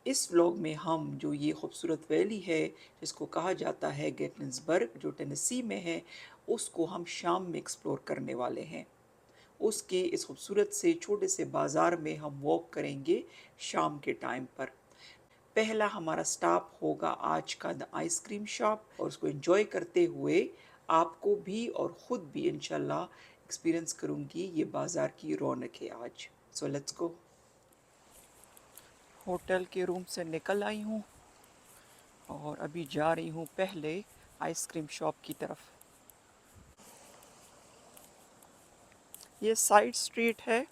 इस व्लॉग में हम जो ये खूबसूरत वैली है जिसको कहा जाता है गेटलिंसबर्ग जो टेनेसी में है, उसको हम शाम में एक्सप्लोर करने वाले हैं। उसके इस खूबसूरत से छोटे से बाज़ार में हम वॉक करेंगे शाम के टाइम पर। पहला हमारा स्टॉप होगा आज का द आइसक्रीम शॉप, और उसको एंजॉय करते हुए आपको भी और ख़ुद भी इंशाल्लाह एक्सपीरियंस करूँगी ये बाज़ार की रौनक है आज। So let's go. होटल के रूम से निकल आई हूँ और अभी जा रही हूँ पहले आइसक्रीम शॉप की तरफ। ये साइड स्ट्रीट है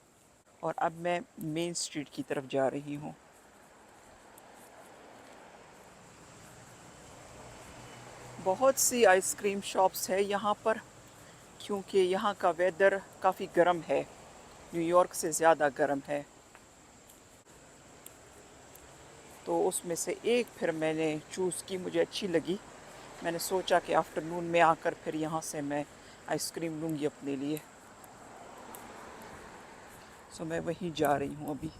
और अब मैं मेन स्ट्रीट की तरफ जा रही हूँ। बहुत सी आइसक्रीम शॉप्स है यहाँ पर, क्योंकि यहाँ का वेदर काफ़ी गर्म है, न्यूयॉर्क से ज़्यादा गर्म है। तो उसमें से एक फिर मैंने चूज़ की, मुझे अच्छी लगी। मैंने सोचा कि आफ्टरनून में आकर फिर यहाँ से मैं आइसक्रीम लूँगी अपने लिए। सो मैं वहीं जा रही हूँ अभी।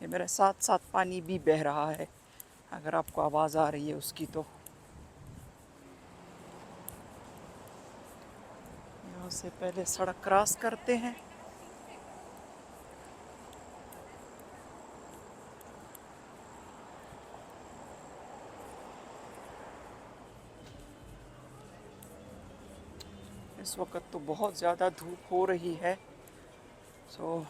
ये मेरे साथ साथ पानी भी बह रहा है, अगर आपको आवाज़ आ रही है उसकी। तो यहाँ से पहले सड़क क्रॉस करते हैं। इस वक्त तो बहुत ज़्यादा धूप हो रही है, सो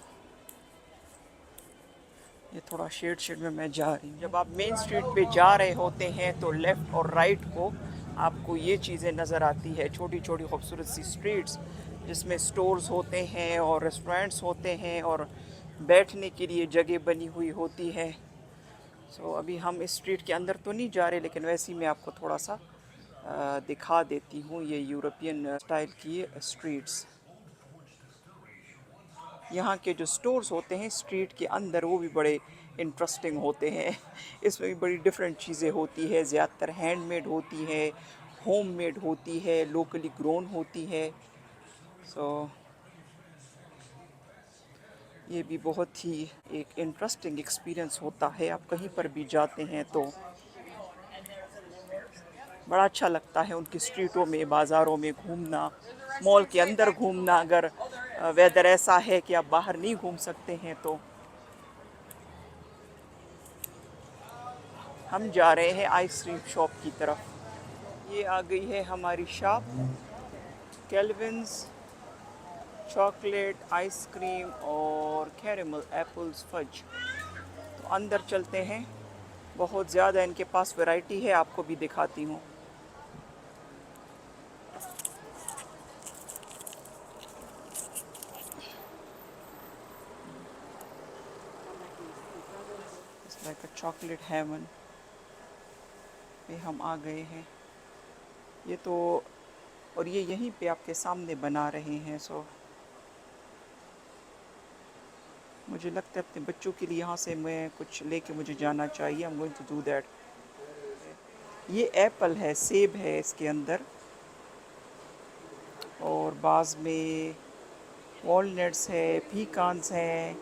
ये थोड़ा शेड शेड में मैं जा रही हूँ। जब आप मेन स्ट्रीट पे जा रहे होते हैं तो लेफ़्ट और राइट को आपको ये चीज़ें नज़र आती है, छोटी छोटी खूबसूरत सी स्ट्रीट्स जिसमें स्टोर्स होते हैं और रेस्टोरेंट्स होते हैं और बैठने के लिए जगह बनी हुई होती है। सो अभी हम इस स्ट्रीट के अंदर तो नहीं जा रहे, लेकिन वैसे ही मैं आपको थोड़ा सा दिखा देती हूँ ये यूरोपियन स्टाइल की स्ट्रीट्स। यहाँ के जो स्टोर्स होते हैं स्ट्रीट के अंदर वो भी बड़े इंटरेस्टिंग होते हैं। इसमें भी बड़ी डिफरेंट चीज़ें होती है, ज़्यादातर हैंडमेड होती है, होममेड होती है, लोकली ग्रोन होती है। सो ये भी बहुत ही एक इंटरेस्टिंग एक्सपीरियंस होता है। आप कहीं पर भी जाते हैं तो बड़ा अच्छा लगता है उनकी स्ट्रीटों में, बाज़ारों में घूमना, मॉल के अंदर घूमना। अगर वेदर ऐसा है कि आप बाहर नहीं घूम सकते हैं तो। हम जा रहे हैं आइसक्रीम शॉप की तरफ। ये आ गई है हमारी शॉप, केल्विन्स चॉकलेट आइसक्रीम और कैरेमल एप्पल्स फज। तो अंदर चलते हैं, बहुत ज़्यादा इनके पास वैरायटी है, आपको भी दिखाती हूँ। It's like a chocolate heaven पे हम आ गए हैं। ये तो, और ये यहीं पे आपके सामने बना रहे हैं। सो मुझे लगता है अपने बच्चों के लिए यहाँ से मैं कुछ लेके मुझे जाना चाहिए। I am going to do that. ये एप्पल है, सेब है इसके अंदर, और बाज़ में वॉलनट्स है, पीकान्स हैं,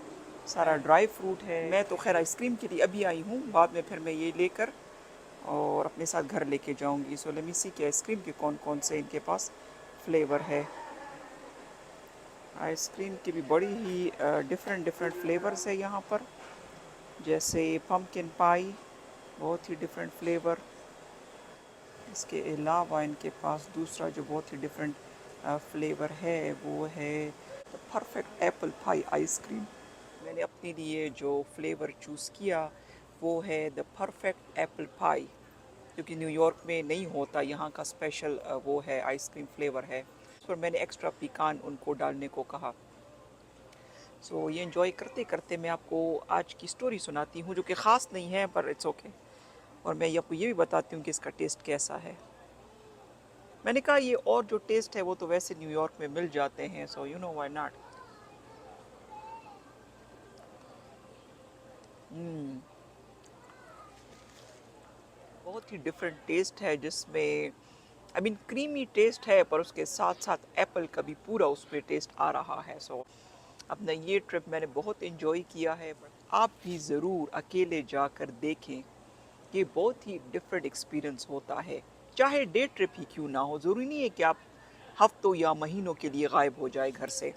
सारा ड्राई फ्रूट है। मैं तो खैर आइसक्रीम के लिए अभी आई हूँ, बाद में फिर मैं ये लेकर और अपने साथ घर लेके जाऊँगी। सो लेट मी सी कि आइसक्रीम के कौन कौन से इनके पास फ्लेवर है। आइसक्रीम के भी बड़ी ही डिफरेंट डिफरेंट फ्लेवर्स है यहाँ पर, जैसे पम्पकिन पाई, बहुत ही डिफरेंट फ्लेवर। इसके अलावा इनके पास दूसरा जो बहुत ही डिफरेंट फ्लेवर है वो है परफेक्ट एप्पल पाई आइसक्रीम। मैंने अपने लिए जो फ्लेवर चूज़ किया वो है द परफेक्ट एप्पल पाई, जो कि न्यूयॉर्क में नहीं होता, यहाँ का स्पेशल वो है आइसक्रीम फ्लेवर है। पर मैंने एक्स्ट्रा पिकान उनको डालने को कहा। सो ये एंजॉय करते करते मैं आपको आज की स्टोरी सुनाती हूँ, जो कि ख़ास नहीं है पर इट्स ओके। और मैं आपको ये भी बताती हूँ कि इसका टेस्ट कैसा है। मैंने कहा ये और जो टेस्ट है वो तो वैसे न्यूयॉर्क में मिल जाते हैं, so you know why not. बहुत ही डिफरेंट टेस्ट है, जिसमें आई मीन क्रीमी टेस्ट है, पर उसके साथ साथ एप्पल का भी पूरा उसमें टेस्ट आ रहा है। सो अपना ये ट्रिप मैंने बहुत इन्जॉय किया है। आप भी ज़रूर अकेले जाकर देखें, ये बहुत ही डिफरेंट एक्सपीरियंस होता है। चाहे डे ट्रिप ही क्यों ना हो, ज़रूरी नहीं है कि आप हफ्तों या महीनों के लिए गायब हो जाए घर से।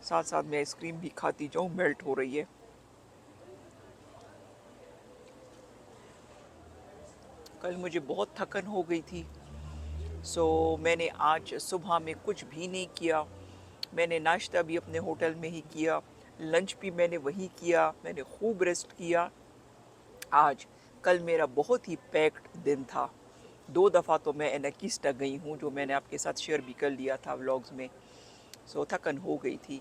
साथ साथ मैं आइसक्रीम भी खाती जाऊँ, मेल्ट हो रही है। कल मुझे बहुत थकन हो गई थी, सो मैंने आज सुबह में कुछ भी नहीं किया। मैंने नाश्ता भी अपने होटल में ही किया, लंच भी मैंने वहीं किया, मैंने खूब रेस्ट किया आज। कल मेरा बहुत ही पैक्ड दिन था। 2 दफ़ा तो मैं एनाकिस्टा गई हूँ, जो मैंने आपके साथ शेयर भी कर लिया था व्लॉग्स में। सो थकन हो गई थी।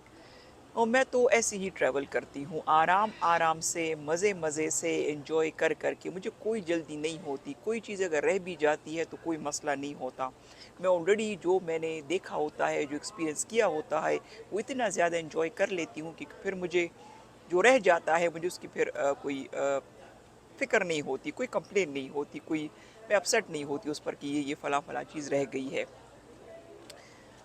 और मैं तो ऐसे ही ट्रैवल करती हूँ, आराम आराम से, मज़े मज़े से एंजॉय कर कर के। मुझे कोई जल्दी नहीं होती। कोई चीज़ अगर रह भी जाती है तो कोई मसला नहीं होता। मैं ऑलरेडी जो मैंने देखा होता है, जो एक्सपीरियंस किया होता है, वो इतना ज़्यादा एंजॉय कर लेती हूँ कि फिर मुझे जो रह जाता है, मुझे उसकी फिर कोई फ़िक्र नहीं होती, कोई कंप्लेन नहीं होती, कोई मैं अपसेट नहीं होती उस पर कि ये फ़लाँ फ़लाँ चीज़ रह गई है।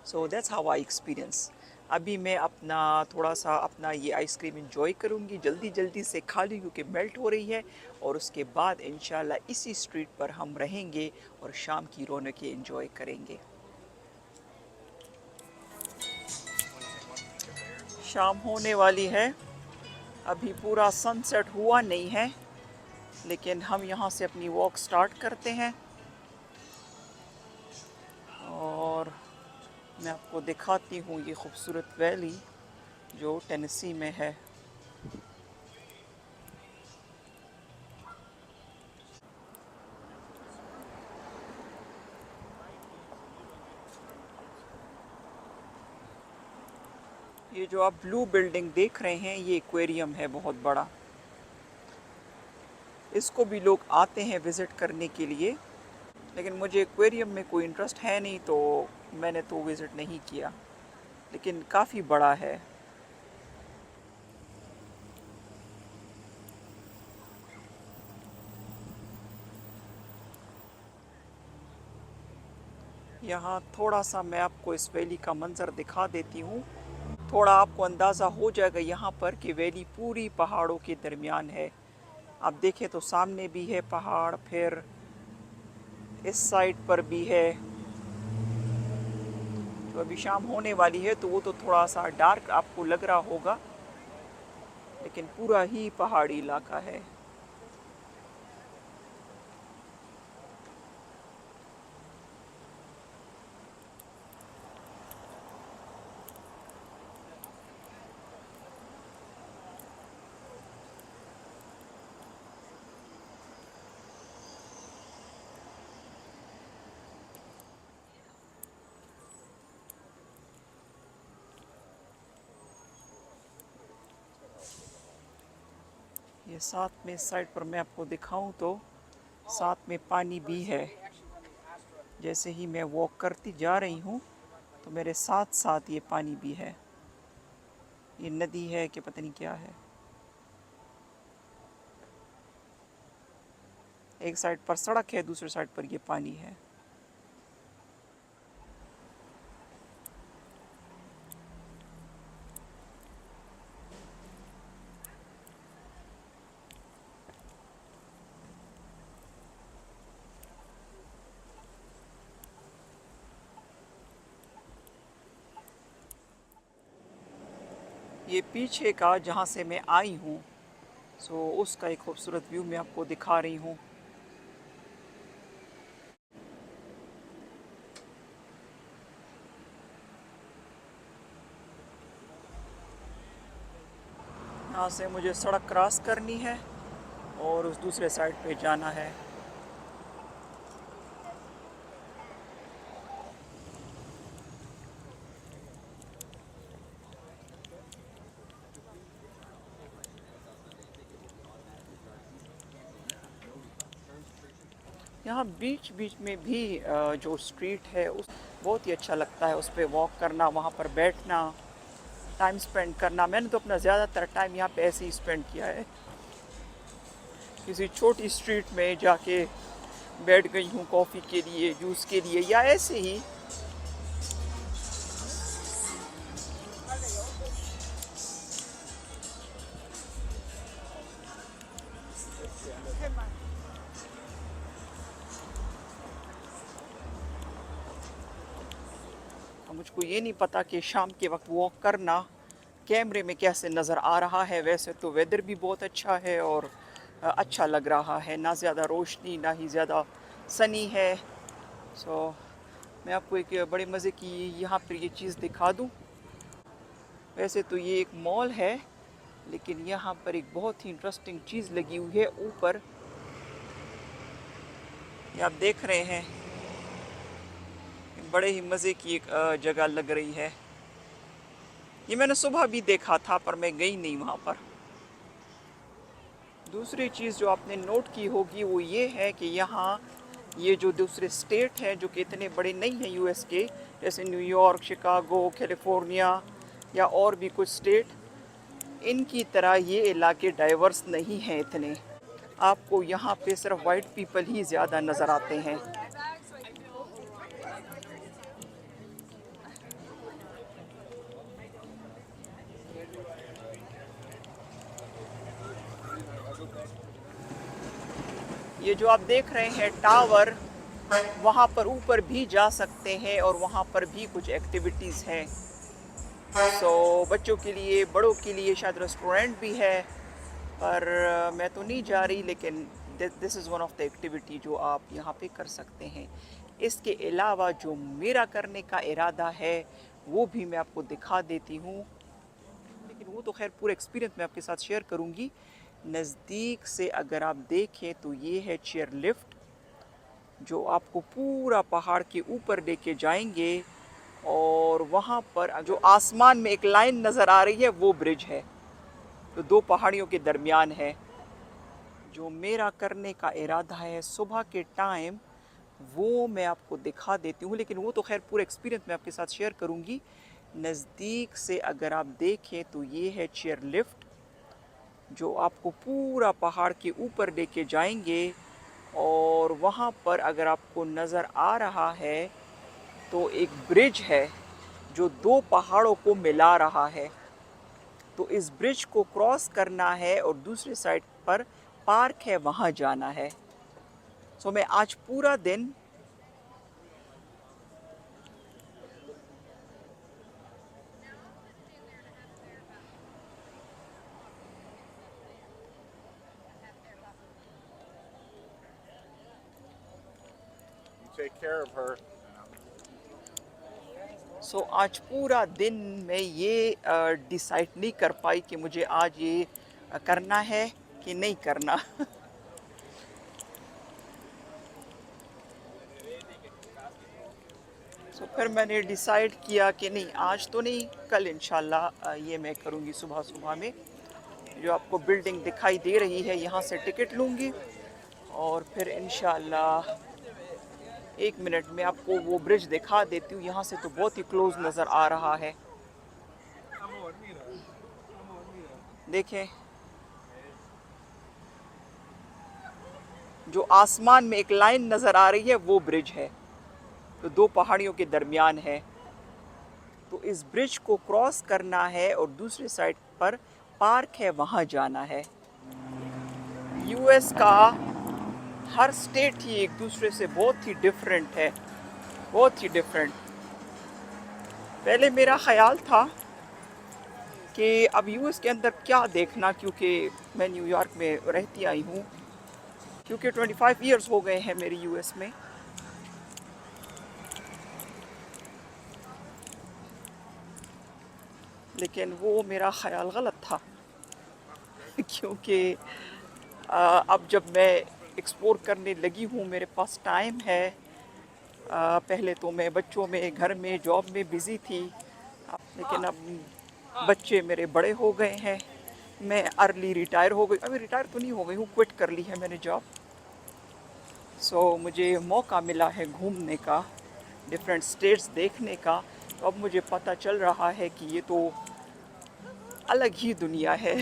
So that's how I experience. अभी मैं अपना थोड़ा सा अपना ये आइसक्रीम इंजॉय करूँगी, जल्दी जल्दी से खा लूँ क्योंकि मेल्ट हो रही है। और उसके बाद इंशाल्लाह इसी स्ट्रीट पर हम रहेंगे और शाम की रौनकें इंजॉय करेंगे। शाम होने वाली है, अभी पूरा सनसेट हुआ नहीं है, लेकिन हम यहाँ से अपनी वॉक स्टार्ट करते हैं और मैं आपको दिखाती हूँ ये खूबसूरत वैली जो टेनेसी में है। ये जो आप ब्लू बिल्डिंग देख रहे हैं, ये एक्वेरियम है बहुत बड़ा। इसको भी लोग आते हैं विज़िट करने के लिए, लेकिन मुझे एक्वेरियम में कोई इंटरेस्ट है नहीं, तो मैंने तो विज़िट नहीं किया, लेकिन काफ़ी बड़ा है। यहाँ थोड़ा सा मैं आपको इस वैली का मंज़र दिखा देती हूँ। थोड़ा आपको अंदाज़ा हो जाएगा यहाँ पर कि वैली पूरी पहाड़ों के दरमियान है। आप देखें तो सामने भी है पहाड़, फिर इस साइड पर भी है। तो अभी शाम होने वाली है तो वो तो थोड़ा सा डार्क आपको लग रहा होगा, लेकिन पूरा ही पहाड़ी इलाका है। ये साथ में इस साइड पर मैं आपको दिखाऊं तो साथ में पानी भी है। जैसे ही मैं वॉक करती जा रही हूँ तो मेरे साथ साथ ये पानी भी है। ये नदी है कि पता नहीं क्या है। एक साइड पर सड़क है, दूसरी साइड पर ये पानी है। ये पीछे का जहाँ से मैं आई हूँ, सो उसका एक खूबसूरत व्यू मैं आपको दिखा रही हूँ। यहाँ से मुझे सड़क क्रॉस करनी है और उस दूसरे साइड पे जाना है। यहाँ बीच बीच में भी जो स्ट्रीट है उस बहुत ही अच्छा लगता है, उस पर वॉक करना, वहाँ पर बैठना, टाइम स्पेंड करना। मैंने तो अपना ज़्यादातर टाइम यहाँ पे ऐसे ही स्पेंड किया है, किसी छोटी स्ट्रीट में जाके बैठ गई हूँ कॉफ़ी के लिए, जूस के लिए, या ऐसे ही। मुझको ये नहीं पता कि शाम के वक्त वॉक करना कैमरे में कैसे नज़र आ रहा है। वैसे तो वेदर भी बहुत अच्छा है और अच्छा लग रहा है, ना ज़्यादा रोशनी ना ही ज़्यादा सनी है। सो मैं आपको एक बड़े मज़े की यहाँ पर ये चीज़ दिखा दूँ। वैसे तो ये एक मॉल है, लेकिन यहाँ पर एक बहुत ही इंटरेस्टिंग चीज़ लगी हुई है ऊपर, ये आप देख रहे हैं। बड़े ही मज़े की एक जगह लग रही है। ये मैंने सुबह भी देखा था पर मैं गई नहीं वहाँ पर। दूसरी चीज़ जो आपने नोट की होगी वो ये है कि यहाँ ये जो दूसरे स्टेट हैं जो कि इतने बड़े नहीं हैं यूएस के, जैसे न्यूयॉर्क, शिकागो, कैलिफोर्निया या और भी कुछ स्टेट, इनकी तरह ये इलाके डाइवर्स नहीं हैं इतने। आपको यहाँ पे सिर्फ वाइट पीपल ही ज़्यादा नज़र आते हैं। ये जो आप देख रहे हैं टावर, वहाँ पर ऊपर भी जा सकते हैं और वहाँ पर भी कुछ एक्टिविटीज़ हैं। बच्चों के लिए, बड़ों के लिए शायद रेस्टोरेंट भी है, पर मैं तो नहीं जा रही, लेकिन this is one of the activity जो आप यहाँ पे कर सकते हैं। इसके अलावा जो मेरा करने का इरादा है वो भी मैं आपको दिखा देती हूँ, लेकिन वो तो खैर पूरा एक्सपीरियंस मैं आपके साथ शेयर करूँगी। नज़दीक से अगर आप देखें तो ये है चेयर लिफ्ट, जो आपको पूरा पहाड़ के ऊपर लेके जाएंगे, और वहाँ पर जो आसमान में एक लाइन नज़र आ रही है वो ब्रिज है, तो दो पहाड़ियों के दरमियान है। जो मेरा करने का इरादा है सुबह के टाइम वो मैं आपको दिखा देती हूँ, लेकिन वो तो खैर पूरा एक्सपीरियंस मैं आपके साथ शेयर करूँगी। नज़दीक से अगर आप देखें तो ये है चेयर लिफ्ट, जो आपको पूरा पहाड़ के ऊपर लेके जाएंगे, और वहाँ पर अगर आपको नज़र आ रहा है तो एक ब्रिज है जो दो पहाड़ों को मिला रहा है। तो इस ब्रिज को क्रॉस करना है और दूसरी साइड पर पार्क है, वहाँ जाना है। मैं आज पूरा दिन take care of her. आज पूरा दिन मैं ये डिसाइड नहीं कर पाई कि मुझे आज ये करना है कि नहीं करना। फिर मैंने डिसाइड किया कि नहीं, आज तो नहीं, कल इंशाल्लाह ये मैं करूँगी। सुबह सुबह में जो आपको बिल्डिंग दिखाई दे रही है यहाँ से टिकट लूँगी, और फिर इंशाल्लाह 1 मिनट में आपको वो ब्रिज दिखा देती हूँ। यहाँ से तो बहुत ही क्लोज नज़र आ रहा है, देखें। जो आसमान में एक लाइन नज़र आ रही है वो ब्रिज है, तो दो पहाड़ियों के दरमियान है। तो इस ब्रिज को क्रॉस करना है और दूसरी साइड पर पार्क है, वहाँ जाना है। यूएस का हर स्टेट ही एक दूसरे से बहुत ही डिफरेंट है, बहुत ही डिफरेंट। पहले मेरा ख्याल था कि अब यूएस के अंदर क्या देखना, क्योंकि मैं न्यूयॉर्क में रहती आई हूँ, क्योंकि 25 इयर्स हो गए हैं मेरी यूएस में। लेकिन वो मेरा ख्याल गलत था, क्योंकि अब जब मैं एक्सप्लोर करने लगी हूँ, मेरे पास टाइम है। पहले तो मैं बच्चों में, घर में, जॉब में बिज़ी थी, लेकिन अब बच्चे मेरे बड़े हो गए हैं, मैं अर्ली रिटायर हो गई। अभी रिटायर तो नहीं हो गई हूँ, क्विट कर ली है मैंने जॉब। मुझे मौका मिला है घूमने का, डिफरेंट स्टेट्स देखने का। तो अब मुझे पता चल रहा है कि ये तो अलग ही दुनिया है,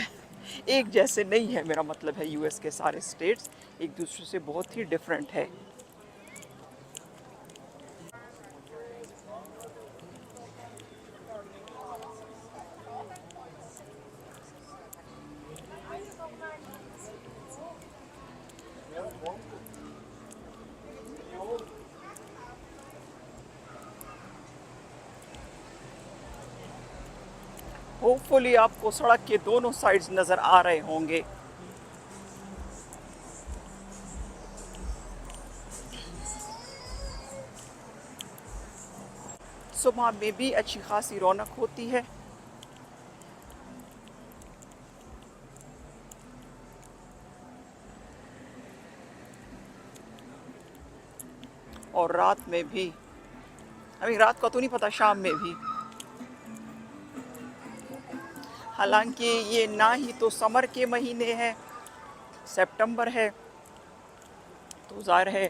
एक जैसे नहीं है। मेरा मतलब है यूएस के सारे स्टेट्स एक दूसरे से बहुत ही डिफरेंट है। होपफुली आपको सड़क के दोनों साइड्स नज़र आ रहे होंगे। सुबह में भी अच्छी खासी रौनक होती है। और रात में भी, अभी रात का तो नहीं पता, शाम में भी। हालांकि ये ना ही तो समर के महीने हैं, सितंबर है, तो ज़ाहिर है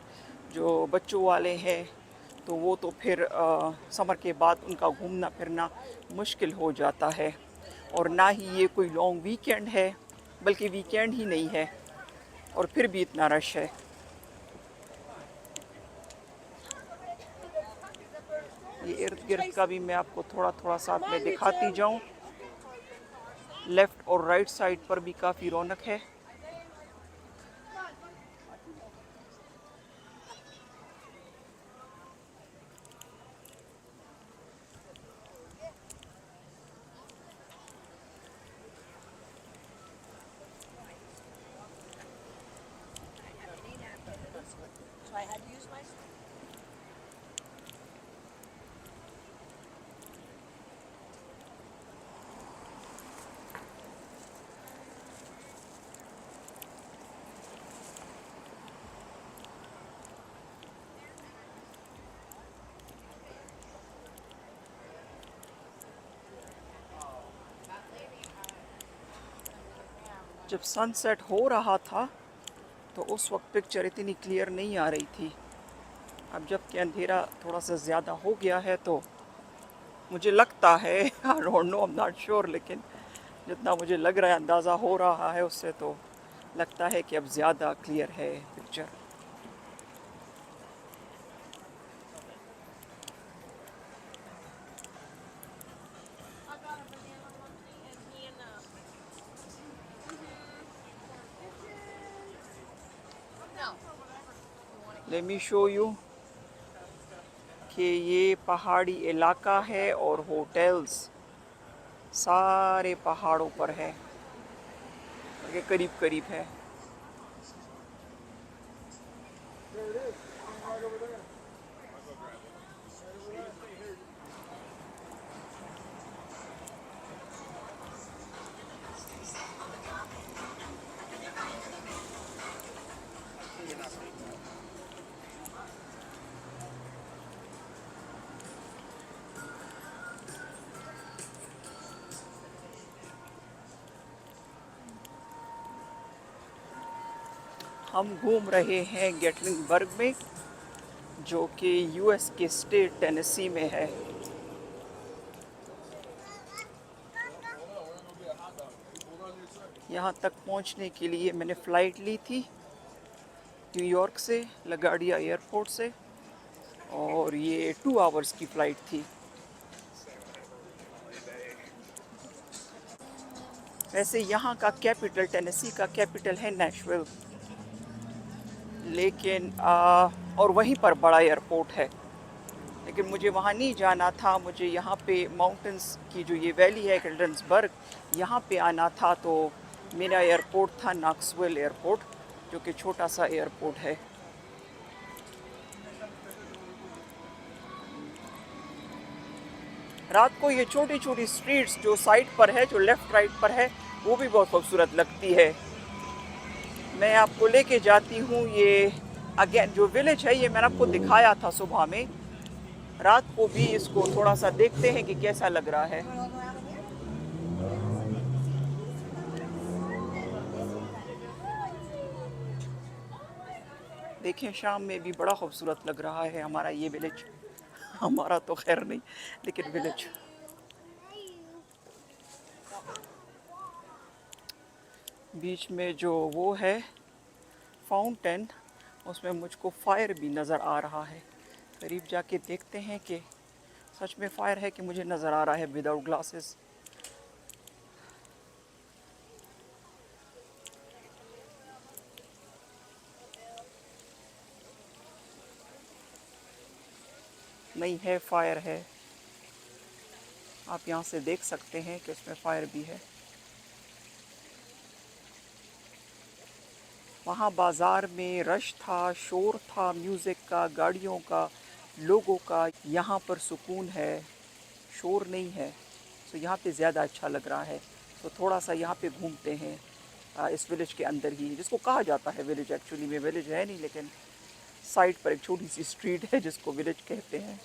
जो बच्चों वाले हैं तो वो तो फिर समर के बाद उनका घूमना फिरना मुश्किल हो जाता है। और ना ही ये कोई लॉन्ग वीकेंड है, बल्कि वीकेंड ही नहीं है, और फिर भी इतना रश है। ये इर्द गिर्द का भी मैं आपको थोड़ा थोड़ा साथ में दिखाती जाऊं। लेफ़्ट और राइट साइड पर भी काफ़ी रौनक है। जब सनसेट हो रहा था तो उस वक्त पिक्चर इतनी क्लियर नहीं आ रही थी। अब जब कि अंधेरा थोड़ा सा ज़्यादा हो गया है तो मुझे लगता है, I don't know, I am not sure, लेकिन जितना मुझे लग रहा है, अंदाज़ा हो रहा है उससे, तो लगता है कि अब ज़्यादा क्लियर है picture. Let me show you कि ये पहाड़ी इलाका है और होटल्स सारे पहाड़ों पर है, ये करीब करीब है। हम घूम रहे हैं गेटलिंगबर्ग में, जो कि यूएस के स्टेट टेनेसी में है। यहाँ तक पहुँचने के लिए मैंने फ़्लाइट ली थी न्यूयॉर्क से, लगाडिया एयरपोर्ट से, और ये 2 आवर्स की फ़्लाइट थी। वैसे यहाँ का कैपिटल, टेनेसी का कैपिटल है नेशविल, लेकिन और वहीं पर बड़ा एयरपोर्ट है, लेकिन मुझे वहाँ नहीं जाना था। मुझे यहाँ पे माउंटेंस की जो ये वैली है हिल्डन्सबर्ग, यहाँ पे आना था। तो मेरा एयरपोर्ट था नॉक्सविल एयरपोर्ट, जो कि छोटा सा एयरपोर्ट है। रात को ये छोटी छोटी स्ट्रीट्स जो साइड पर है, जो लेफ़्ट राइट पर है, वो भी बहुत खूबसूरत लगती है। मैं आपको लेके जाती हूँ। ये अगेन जो विलेज है, ये मैंने आपको दिखाया था सुबह में। रात को भी इसको थोड़ा सा देखते हैं कि कैसा लग रहा है। देखें, शाम में भी बड़ा खूबसूरत लग रहा है हमारा ये विलेज। हमारा तो खैर नहीं, लेकिन विलेज। बीच में जो वो है फाउंटेन, उसमें मुझको फायर भी नज़र आ रहा है। करीब जाके देखते हैं कि सच में फायर है कि मुझे नज़र आ रहा है विदाउट ग्लासेस। नहीं है, फायर है। आप यहाँ से देख सकते हैं कि उसमें फायर भी है। वहाँ बाज़ार में रश था, शोर था म्यूज़िक का, गाड़ियों का, लोगों का। यहाँ पर सुकून है, शोर नहीं है, तो यहाँ पे ज़्यादा अच्छा लग रहा है। तो थोड़ा सा यहाँ पे घूमते हैं इस विलेज के अंदर ही, जिसको कहा जाता है विलेज। एक्चुअली में विलेज है नहीं, लेकिन साइड पर एक छोटी सी स्ट्रीट है जिसको विलेज कहते हैं।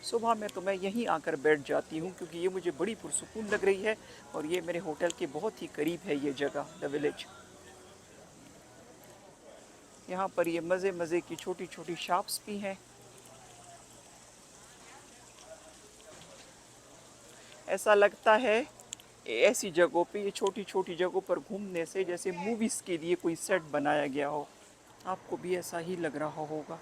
सुबह में तो मैं यहीं आकर बैठ जाती हूँ क्योंकि ये मुझे बड़ी पुरसुकून लग रही है और ये मेरे होटल के बहुत ही करीब है ये जगह, द विलेज। यहाँ पर ये मज़े मज़े की छोटी छोटी शॉप्स भी हैं। ऐसा लगता है ऐसी जगहों पे, ये छोटी छोटी जगहों पर घूमने से जैसे मूवीज़ के लिए कोई सेट बनाया गया हो। आपको भी ऐसा ही लग रहा होगा।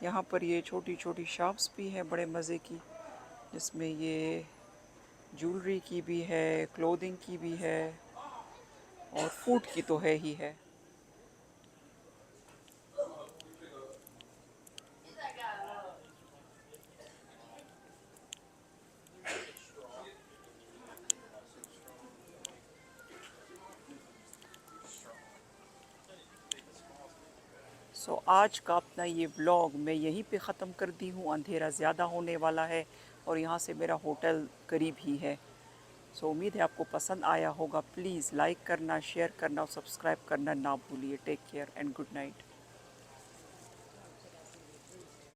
यहाँ पर ये छोटी छोटी शॉप्स भी हैं बड़े मज़े की, जिसमें ये ज्वेलरी की भी है, क्लोथिंग की भी है और फूड की तो है ही है। सो आज का अपना ये व्लॉग मैं यहीं पे ख़त्म कर दी हूँ। अंधेरा ज़्यादा होने वाला है और यहाँ से मेरा होटल करीब ही है। सो उम्मीद है आपको पसंद आया होगा। प्लीज़ लाइक करना, शेयर करना और सब्सक्राइब करना ना भूलिए। Take care and good night.